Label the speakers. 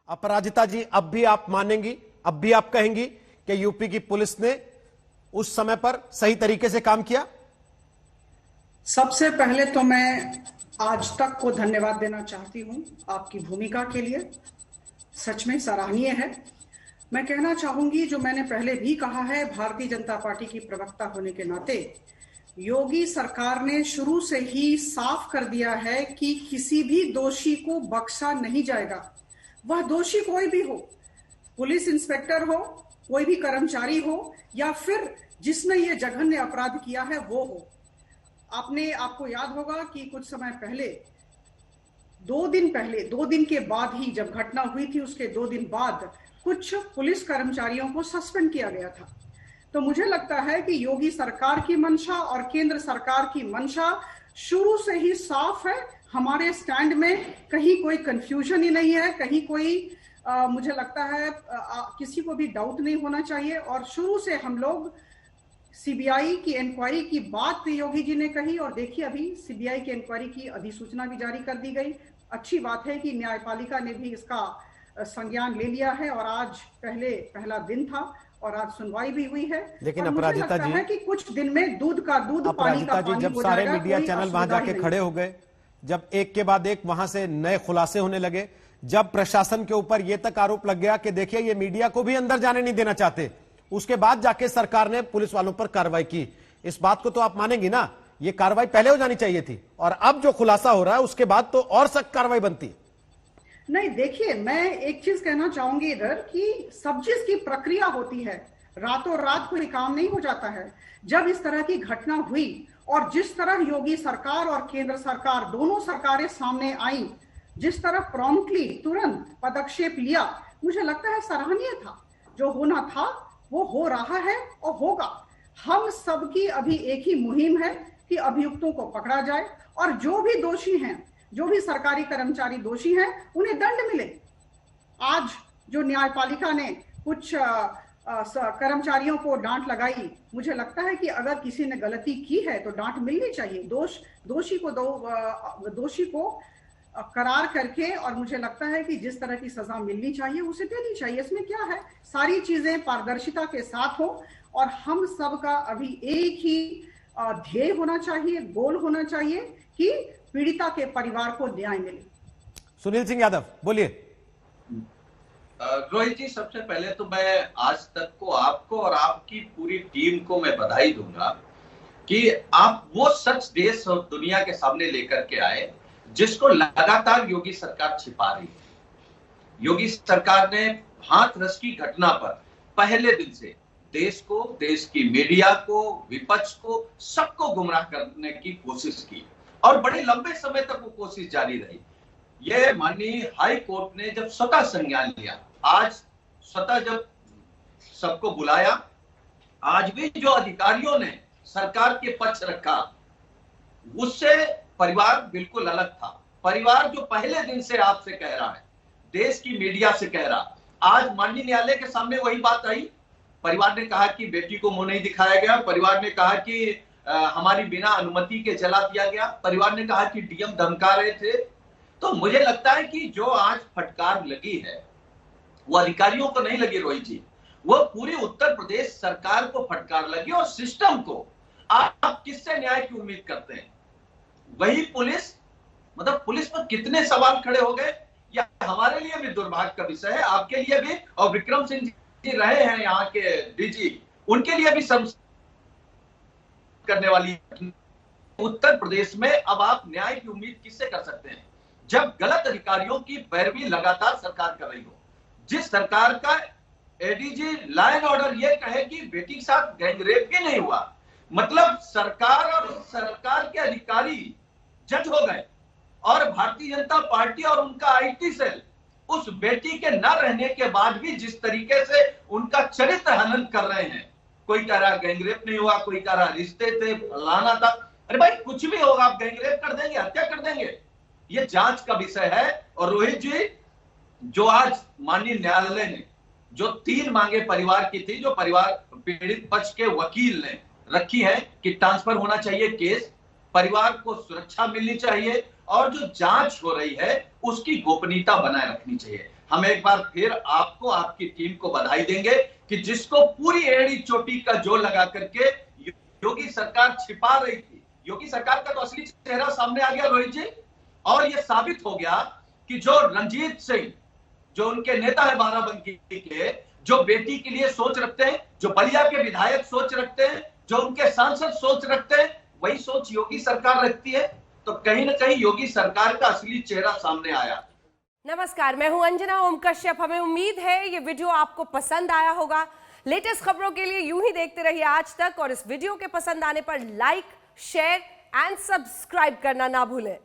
Speaker 1: अपराजिता जी, अब भी आप मानेंगी, अब भी आप कहेंगी कि यूपी की पुलिस ने उस समय पर सही तरीके से काम किया?
Speaker 2: सबसे पहले तो मैं आज तक को धन्यवाद देना चाहती हूं आपकी भूमिका के लिए। सच में सराहनीय है। मैं कहना चाहूंगी, जो मैंने पहले भी कहा है, भारतीय जनता पार्टी की प्रवक्ता होने के नाते, योगी सरकार ने शुरू से ही साफ कर दिया है कि किसी भी दोषी को बख्शा नहीं जाएगा। वह दोषी कोई भी हो, पुलिस इंस्पेक्टर हो, कोई भी कर्मचारी हो, या फिर जिसने ये जघन्य अपराध किया है वो हो। आपको याद होगा कि कुछ समय पहले, 2 दिन के बाद ही, जब घटना हुई थी उसके 2 दिन बाद कुछ पुलिस कर्मचारियों को सस्पेंड किया गया था। तो मुझे लगता है कि योगी सरकार की मंशा और केंद्र सरकार की मंशा शुरू से ही साफ है। हमारे स्टैंड में कहीं कोई कंफ्यूजन ही नहीं है, कहीं कोई मुझे लगता है किसी को भी डाउट नहीं होना चाहिए। और शुरू से हम लोग सीबीआई की इंक्वायरी की बात योगी जी ने कही, और देखिए अभी सीबीआई की इंक्वायरी की अधिसूचना भी जारी कर दी गई। अच्छी बात है कि न्यायपालिका ने भी इसका संज्ञान ले लिया है, और आज पहला दिन था और आज सुनवाई भी हुई है।
Speaker 1: लेकिन
Speaker 2: और मुझे
Speaker 1: अपराजिता
Speaker 2: लगता
Speaker 1: जी,
Speaker 2: है कि कुछ दिन में दूध का दूध, पानी का पानी
Speaker 1: जब
Speaker 2: हो
Speaker 1: सारे
Speaker 2: जाएगा।
Speaker 1: मीडिया चैनल वहां जाके खड़े हो गए, जब एक के बाद एक वहां से नए खुलासे होने लगे, जब प्रशासन के ऊपर यह तक आरोप लग गया कि देखिए ये मीडिया को भी अंदर जाने नहीं देना चाहते, उसके बाद जाके सरकार ने पुलिस वालों पर कार्रवाई की। इस बात को तो आप मानेंगी ना? ये कार्रवाई पहले हो जानी चाहिए थी, और अब जो खुलासा हो रहा है उसके बाद तो और सख्त कार्रवाई बनती है।
Speaker 2: नहीं, देखिए, मैं एक चीज कहना चाहूंगी इधर कि सब चीज की प्रक्रिया होती है। रातों रात कोई काम नहीं हो जाता है। जब इस तरह की घटना हुई और जिस तरह योगी सरकार और केंद्र सरकार दोनों सरकारें सामने आई, जिस तरह प्रॉम्प्टली तुरंत पदक्षेप लिया, मुझे लगता है सराहनीय था। जो होना था वो हो रहा है और होगा। हम सबकी अभी एक ही मुहिम है कि अभियुक्तों को पकड़ा जाए, और जो भी दोषी हैं, जो भी सरकारी कर्मचारी दोषी हैं, उन्हें दंड मिले। आज जो न्यायपालिका ने कुछ कर्मचारियों को डांट लगाई, मुझे लगता है कि अगर किसी ने गलती की है तो डांट मिलनी चाहिए। दोषी को करार करके, और मुझे लगता है कि जिस तरह की सजा मिलनी चाहिए उसे देनी चाहिए। इसमें क्या है, सारी चीजें पारदर्शिता के साथ हो, और हम सब का अभी एक ही ध्येय होना चाहिए, गोल होना चाहिए कि पीड़िता के परिवार को न्याय मिले।
Speaker 1: सुनील सिंह यादव, बोलिए।
Speaker 3: रोहित जी, सबसे पहले तो मैं आज तक को आपको और आपकी पूरी टीम को मैं बधाई दूंगा कि आप वो सच देश और दुनिया के सामने लेकर के आए जिसको लगातार योगी सरकार छिपा रही है। योगी सरकार ने हाथरस की घटना पर पहले दिन से देश को, देश की मीडिया को, विपक्ष को, सबको गुमराह करने की कोशिश की, और बड़े लंबे समय तक वो कोशिश जारी रही। ये माननीय हाई कोर्ट ने जब स्वतः संज्ञान लिया, आज स्वतः जब सबको बुलाया, आज भी जो अधिकारियों ने सरकार के पक्ष रखा, उससे परिवार बिल्कुल अलग था। परिवार जो पहले दिन से आपसे कह रहा है, देश की मीडिया से कह रहा, आज माननीय न्यायालय के सामने वही बात आई। परिवार ने कहा कि बेटी को मुंह नहीं दिखाया गया। परिवार ने कहा कि हमारी बिना अनुमति के जला दिया गया। परिवार ने कहा कि डीएम धमका रहे थे। तो मुझे लगता है कि जो आज फटकार लगी है वो अधिकारियों को नहीं लगी रोहित जी, वो पूरी उत्तर प्रदेश सरकार को फटकार लगी, और सिस्टम को। आप किससे न्याय की उम्मीद करते हैं? वही पुलिस, मतलब पुलिस पर कितने सवाल खड़े हो गए। या हमारे लिए भी दुर्भाग्य का विषय है, आपके लिए भी, और विक्रम सिंह जी रहे हैं यहाँ के डीजी, उनके लिए भी सब करने वाली। उत्तर प्रदेश में अब आप न्याय की उम्मीद किससे कर सकते हैं जब गलत अधिकारियों की पैरवी लगातार सरकार कर रही हो? जिस सरकार का एडीजी लॉ एंड ऑर्डर ये कहे कि बेटी के साथ गैंगरेप भी नहीं हुआ, मतलब सरकार और सरकार के अधिकारी जज हो गए, और भारतीय जनता पार्टी और उनका आईटी सेल उस बेटी के न रहने के बाद भी जिस तरीके से उनका चरित्र हनन कर रहे हैं। कोई कह रहा गैंगरेप नहीं हुआ, कोई कह रहा रिश्ते थे, फलाना था। अरे भाई, कुछ भी होगा, आप गैंगरेप कर देंगे, हत्या कर देंगे, ये जांच का विषय है। और रोहित जी, जो आज माननीय न्यायालय ने जो 3 मांगे परिवार की थी, जो परिवार पीड़ित पक्ष के वकील ने रखी है कि ट्रांसफर होना चाहिए केस, परिवार को सुरक्षा मिलनी चाहिए, और जो जांच हो रही है उसकी गोपनीयता बनाए रखनी चाहिए। हम एक बार फिर आपको, आपकी टीम को बधाई देंगे कि जिसको पूरी एड़ी चोटी का जोर लगा करके योगी सरकार छिपा रही थी, योगी सरकार का तो असली चेहरा सामने आ गया रोहित जी। और यह साबित हो गया कि जो रणजीत सिंह, जो उनके नेता है बाराबंकी के, जो बेटी के लिए सोच रखते हैं, जो बलिया के विधायक सोच रखते हैं, जो उनके सांसद सोच रखते हैं, वही सोच योगी सरकार रखती है। तो कहीं ना कहीं योगी सरकार का असली चेहरा सामने आया।
Speaker 4: नमस्कार, मैं हूं अंजना ओम कश्यप। हमें उम्मीद है ये वीडियो आपको पसंद आया होगा। लेटेस्ट खबरों के लिए यूं ही देखते रहिए आज तक, और इस वीडियो के पसंद आने पर लाइक, शेयर एंड सब्सक्राइब करना ना भूलें।